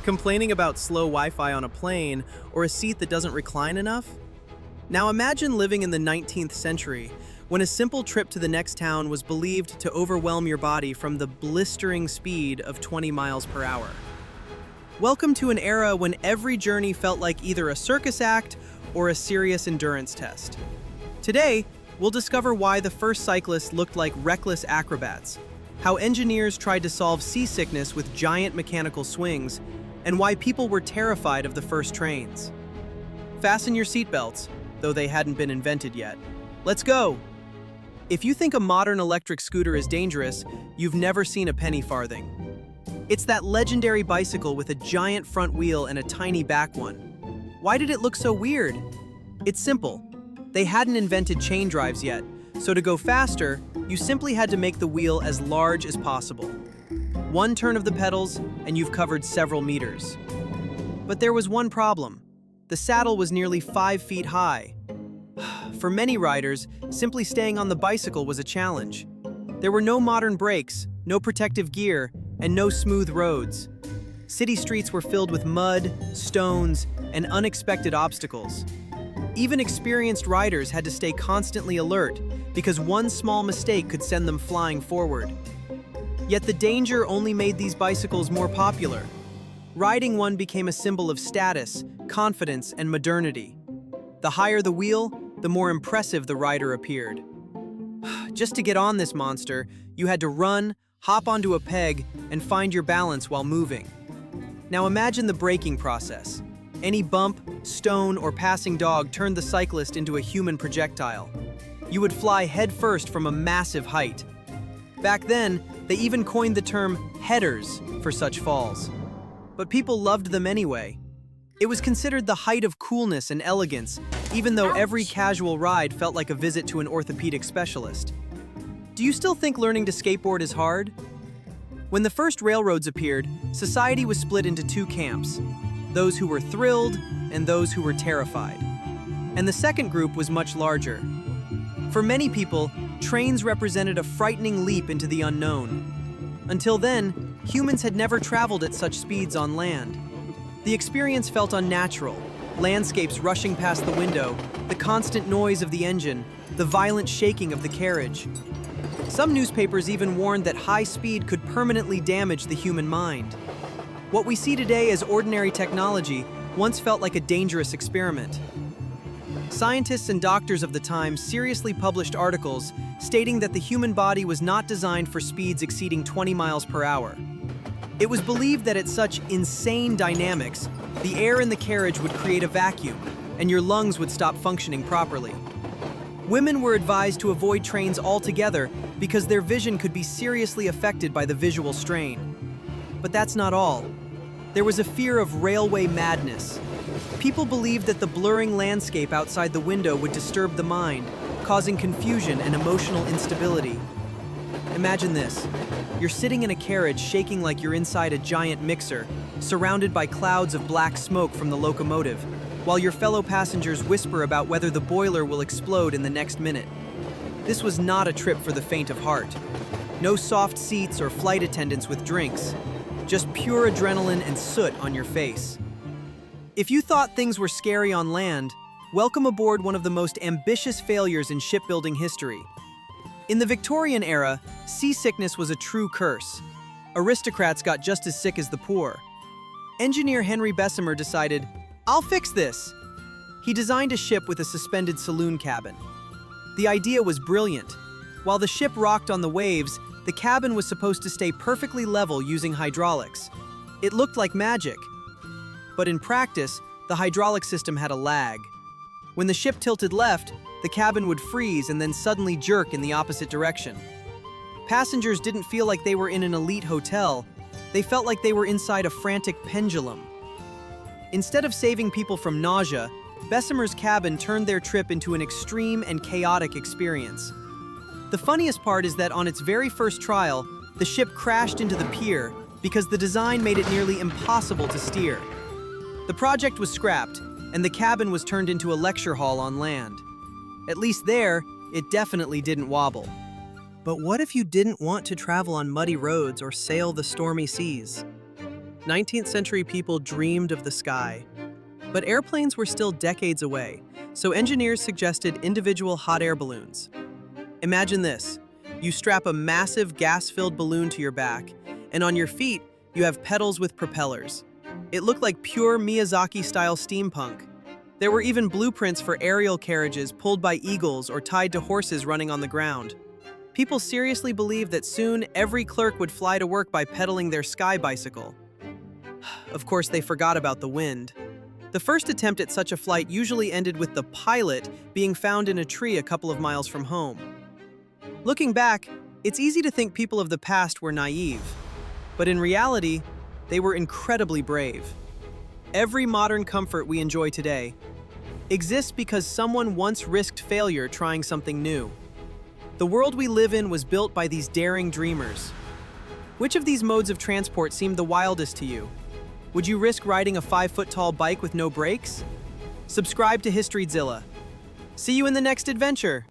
Complaining about slow Wi-Fi on a plane or a seat that doesn't recline enough? Now imagine living in the 19th century, when a simple trip to the next town was believed to overwhelm your body from the blistering speed of 20 miles per hour. Welcome to an era when every journey felt like either a circus act or a serious endurance test. Today, we'll discover why the first cyclists looked like reckless acrobats, how engineers tried to solve seasickness with giant mechanical swings, and why people were terrified of the first trains. Fasten your seatbelts, though they hadn't been invented yet. Let's go! If you think a modern electric scooter is dangerous, you've never seen a penny-farthing. It's that legendary bicycle with a giant front wheel and a tiny back one. Why did it look so weird? It's simple. They hadn't invented chain drives yet, so to go faster, you simply had to make the wheel as large as possible. One turn of the pedals, and you've covered several meters. But there was one problem. The saddle was nearly 5 feet high. For many riders, simply staying on the bicycle was a challenge. There were no modern brakes, no protective gear, and no smooth roads. City streets were filled with mud, stones, and unexpected obstacles. Even experienced riders had to stay constantly alert because one small mistake could send them flying forward. Yet the danger only made these bicycles more popular. Riding one became a symbol of status, confidence, and modernity. The higher the wheel, the more impressive the rider appeared. Just to get on this monster, you had to run, hop onto a peg, and find your balance while moving. Now imagine the braking process. Any bump, stone, or passing dog turned the cyclist into a human projectile. You would fly headfirst from a massive height. Back then, they even coined the term headers for such falls. But people loved them anyway. It was considered the height of coolness and elegance, even though every casual ride felt like a visit to an orthopedic specialist. Do you still think learning to skateboard is hard? When the first railroads appeared, society was split into two camps, those who were thrilled and those who were terrified. And the second group was much larger. For many people, trains represented a frightening leap into the unknown. Until then, humans had never traveled at such speeds on land. The experience felt unnatural, landscapes rushing past the window, the constant noise of the engine, the violent shaking of the carriage. Some newspapers even warned that high speed could permanently damage the human mind. What we see today as ordinary technology once felt like a dangerous experiment. Scientists and doctors of the time seriously published articles stating that the human body was not designed for speeds exceeding 20 miles per hour. It was believed that at such insane dynamics, the air in the carriage would create a vacuum, and your lungs would stop functioning properly. Women were advised to avoid trains altogether because their vision could be seriously affected by the visual strain. But that's not all. There was a fear of railway madness. People believed that the blurring landscape outside the window would disturb the mind, causing confusion and emotional instability. Imagine this. You're sitting in a carriage shaking like you're inside a giant mixer, surrounded by clouds of black smoke from the locomotive, while your fellow passengers whisper about whether the boiler will explode in the next minute. This was not a trip for the faint of heart. No soft seats or flight attendants with drinks, just pure adrenaline and soot on your face. If you thought things were scary on land, welcome aboard one of the most ambitious failures in shipbuilding history. In the Victorian era, seasickness was a true curse. Aristocrats got just as sick as the poor. Engineer Henry Bessemer decided, "I'll fix this." He designed a ship with a suspended saloon cabin. The idea was brilliant. While the ship rocked on the waves, the cabin was supposed to stay perfectly level using hydraulics. It looked like magic. But in practice, the hydraulic system had a lag. When the ship tilted left, the cabin would freeze and then suddenly jerk in the opposite direction. Passengers didn't feel like they were in an elite hotel. They felt like they were inside a frantic pendulum. Instead of saving people from nausea, Bessemer's cabin turned their trip into an extreme and chaotic experience. The funniest part is that on its very first trial, the ship crashed into the pier because the design made it nearly impossible to steer. The project was scrapped, and the cabin was turned into a lecture hall on land. At least there, it definitely didn't wobble. But what if you didn't want to travel on muddy roads or sail the stormy seas? 19th century people dreamed of the sky. But airplanes were still decades away, so engineers suggested individual hot air balloons. Imagine this. You strap a massive gas-filled balloon to your back, and on your feet, you have pedals with propellers. It looked like pure Miyazaki-style steampunk. There were even blueprints for aerial carriages pulled by eagles or tied to horses running on the ground. People seriously believed that soon every clerk would fly to work by pedaling their sky bicycle. Of course, they forgot about the wind. The first attempt at such a flight usually ended with the pilot being found in a tree a couple of miles from home. Looking back, it's easy to think people of the past were naive. But in reality, they were incredibly brave. Every modern comfort we enjoy today exists because someone once risked failure trying something new. The world we live in was built by these daring dreamers. Which of these modes of transport seemed the wildest to you? Would you risk riding a 5-foot-tall bike with no brakes? Subscribe to Historydzilla. See you in the next adventure!